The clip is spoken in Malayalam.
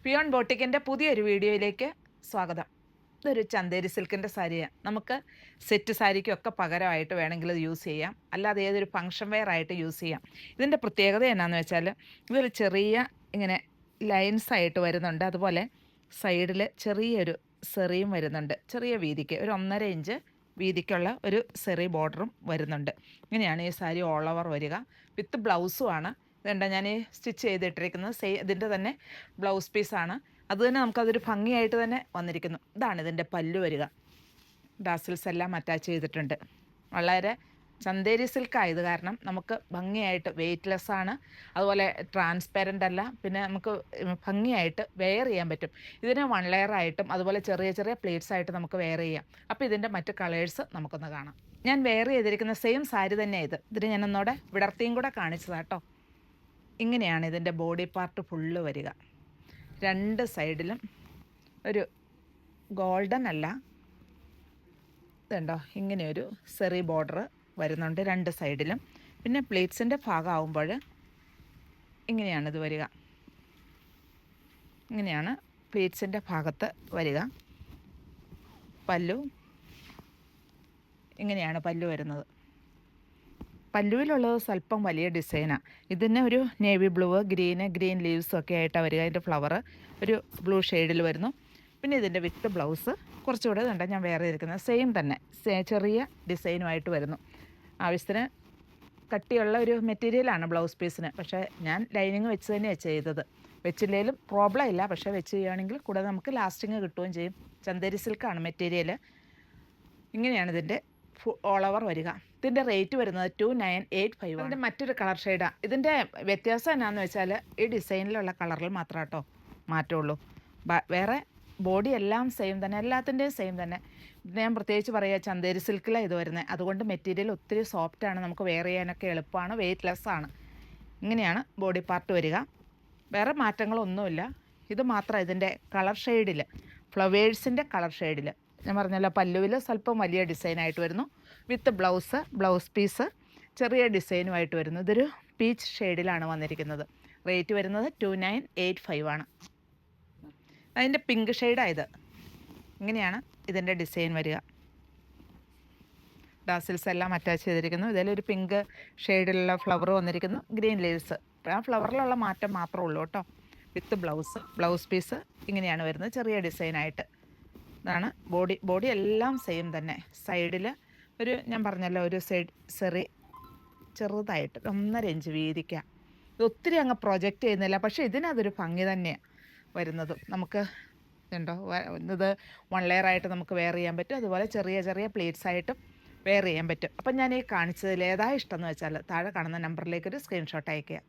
പിയോൺ ബോട്ടിക്കിൻ്റെ പുതിയൊരു വീഡിയോയിലേക്ക് സ്വാഗതം. ഇതൊരു ചന്തേരി സിൽക്കിൻ്റെ സാരിയാണ്. നമുക്ക് സെറ്റ് സാരിക്കൊക്കെ പകരമായിട്ട് വേണമെങ്കിൽ ഇത് യൂസ് ചെയ്യാം, അല്ലാതെ ഏതൊരു ഫങ്ഷൻ വെയർ ആയിട്ട് യൂസ് ചെയ്യാം. ഇതിൻ്റെ പ്രത്യേകത എന്നാന്ന് വെച്ചാൽ ഇതൊരു ചെറിയ ഇങ്ങനെ ലൈൻസ് ആയിട്ട് വരുന്നുണ്ട്. അതുപോലെ സൈഡിൽ ചെറിയൊരു സെറിയും വരുന്നുണ്ട്, ചെറിയ വീതിക്ക് ഒരു 1.5 ഇഞ്ച് വീതിക്കുള്ള ഒരു സെറി ബോർഡറും വരുന്നുണ്ട്. ഇങ്ങനെയാണ് ഈ സാരി ഓൾ ഓവർ വരിക. വിത്ത് ബ്ലൗസുമാണ്. ഇതുണ്ട് ഞാൻ ഈ സ്റ്റിച്ച് ചെയ്തിട്ടിരിക്കുന്നത് ഇതിൻ്റെ തന്നെ ബ്ലൗസ് പീസാണ്. അതുതന്നെ നമുക്കതൊരു ഭംഗിയായിട്ട് തന്നെ വന്നിരിക്കുന്നു. ഇതാണ് ഇതിൻ്റെ പല്ലു വരിക. ഡാസിൽസ് എല്ലാം അറ്റാച്ച് ചെയ്തിട്ടുണ്ട്. വളരെ ചന്തേരി സിൽക്ക് ആയത് കാരണം നമുക്ക് ഭംഗിയായിട്ട് വെയ്റ്റ്ലെസ് ആണ്, അതുപോലെ ട്രാൻസ്പെറൻ്റ് അല്ല, പിന്നെ നമുക്ക് ഭംഗിയായിട്ട് വെയർ ചെയ്യാൻ പറ്റും. ഇതിനെ 1 ലെയർ ആയിട്ടും അതുപോലെ ചെറിയ ചെറിയ പ്ലേറ്റ്സ് ആയിട്ട് നമുക്ക് വെയർ ചെയ്യാം. അപ്പോൾ ഇതിൻ്റെ മറ്റ് കളേഴ്സ് നമുക്കൊന്ന് കാണാം. ഞാൻ വെയർ ചെയ്തിരിക്കുന്ന സെയിം സാരി തന്നെ ഇതിന് ഞാൻ ഒന്നോടെ വിടർത്തിയും കൂടെ കാണിച്ചതാണ് കേട്ടോ. ഇങ്ങനെയാണ് ഇതിൻ്റെ ബോഡി പാർട്ട് ഫുള്ള് വരിക. 2 സൈഡിലും ഒരു ഗോൾഡൻ അല്ല, ഇതുണ്ടോ ഇങ്ങനെയൊരു സെറി ബോർഡർ വരുന്നുണ്ട് 2 സൈഡിലും. പിന്നെ പ്ലേറ്റ്സിൻ്റെ ഭാഗമാകുമ്പോൾ ഇങ്ങനെയാണിത് വരിക. ഇങ്ങനെയാണ് പ്ലേറ്റ്സിൻ്റെ ഭാഗത്ത് വരിക. പല്ലു ഇങ്ങനെയാണ് പല്ലു വരുന്നത്. പല്ലുവിലുള്ളത് സ്വല്പം വലിയ ഡിസൈനാണ്. ഇതിന് ഒരു നേവി ബ്ലൂ, ഗ്രീൻ ലീവ്സൊക്കെ ആയിട്ടാണ് വരിക. അതിൻ്റെ ഫ്ലവർ ഒരു ബ്ലൂ ഷെയ്ഡിൽ വരുന്നു. പിന്നെ ഇതിൻ്റെ വിത്ത് ബ്ലൗസ് കുറച്ചുകൂടെ കണ്ട ഞാൻ വേറെ ഇരിക്കുന്നത് സെയിം തന്നെ ചെറിയ ഡിസൈനുമായിട്ട് വരുന്നു. ആവശ്യത്തിന് കട്ടിയുള്ള ഒരു മെറ്റീരിയലാണ് ബ്ലൗസ് പീസിന്. പക്ഷേ ഞാൻ ലൈനിങ് വെച്ച് തന്നെയാണ് ചെയ്തത്. വെച്ചില്ലെങ്കിലും പ്രോബ്ലം ഇല്ല, പക്ഷേ വെച്ച് ചെയ്യുകയാണെങ്കിൽ കൂടെ നമുക്ക് ലാസ്റ്റിങ് കിട്ടുകയും ചെയ്യും. ചന്തേരി സിൽക്കാണ് മെറ്റീരിയൽ. ഇങ്ങനെയാണ് ഇതിൻ്റെ ഓൾ ഓവർ വരിക. ഇതിൻ്റെ റേറ്റ് വരുന്നത് 2985 ആണ്. ഇതിൻ്റെ മറ്റൊരു കളർ ഷെയ്ഡാണ്. ഇതിൻ്റെ വ്യത്യാസം എന്നാന്ന് വെച്ചാൽ ഈ ഡിസൈനിലുള്ള കളറിൽ മാത്രമേ കേട്ടോ മാറ്റമുള്ളൂ. വേറെ ബോഡി എല്ലാം സെയിം തന്നെ, എല്ലാത്തിൻ്റെയും സെയിം തന്നെ. ഞാൻ പ്രത്യേകിച്ച് പറയുക, ചന്തേരി സിൽക്കിലാണ് ഇത് വരുന്നത്. അതുകൊണ്ട് മെറ്റീരിയൽ ഒത്തിരി സോഫ്റ്റാണ്, നമുക്ക് വെയർ ചെയ്യാനൊക്കെ എളുപ്പമാണ്, വെയ്റ്റ്ലെസ് ആണ്. ഇങ്ങനെയാണ് ബോഡി പാർട്ട് വരിക. വേറെ മാറ്റങ്ങളൊന്നുമില്ല. ഇത് മാത്രം ഇതിൻ്റെ കളർ ഷെയ്ഡിൽ, ഫ്ലവേഴ്സിൻ്റെ കളർ ഷെയ്ഡിൽ ഞാൻ പറഞ്ഞല്ലോ, പല്ലുവിൽ സ്വല്പം വലിയ ഡിസൈനായിട്ട് വരുന്നു. വിത്ത് ബ്ലൗസ് പീസ് ചെറിയ ഡിസൈനുമായിട്ട് വരുന്നു. ഇതൊരു പീച്ച് ഷെയ്ഡിലാണ് വന്നിരിക്കുന്നത്. റേറ്റ് വരുന്നത് 2985 ആണ്. അതിൻ്റെ പിങ്ക് ഷെയ്ഡായത്. ഇങ്ങനെയാണ് ഇതിൻ്റെ ഡിസൈൻ വരിക. ഡാസിൽസ് എല്ലാം അറ്റാച്ച് ചെയ്തിരിക്കുന്നു. ഇതിലൊരു പിങ്ക് ഷെയ്ഡിലുള്ള ഫ്ലവർ വന്നിരിക്കുന്നു, ഗ്രീൻ ലീവ്സ്. ആ ഫ്ലവറിലുള്ള മാറ്റം മാത്രമേ ഉള്ളൂ കേട്ടോ. വിത്ത് ബ്ലൗസ് പീസ് ഇങ്ങനെയാണ് വരുന്നത്, ചെറിയ ഡിസൈനായിട്ട്. ഇതാണ് ബോഡി എല്ലാം സെയിം തന്നെ. സൈഡിൽ ഒരു ഞാൻ പറഞ്ഞല്ലോ ഒരു സൈഡ് സെറി ചെറുതായിട്ട് 1.5 ഇഞ്ച് വീതിക്കാം. ഇത് ഒത്തിരി അങ്ങ് പ്രൊജക്റ്റ് ചെയ്യുന്നില്ല, പക്ഷേ ഇതിനതൊരു ഭംഗി തന്നെയാണ് വരുന്നത്. നമുക്ക് ഉണ്ടോ ഇത് 1 ലെയർ ആയിട്ട് നമുക്ക് വെയർ ചെയ്യാൻ പറ്റും, അതുപോലെ ചെറിയ ചെറിയ പ്ലേറ്റ്സ് ആയിട്ടും വെയർ ചെയ്യാൻ പറ്റും. അപ്പം ഞാൻ ഈ കാണിച്ചതിൽ ഏതാ ഇഷ്ടമെന്ന് വെച്ചാൽ താഴെ കാണുന്ന നമ്പറിലേക്കൊരു സ്ക്രീൻഷോട്ട് അയയ്ക്കുക.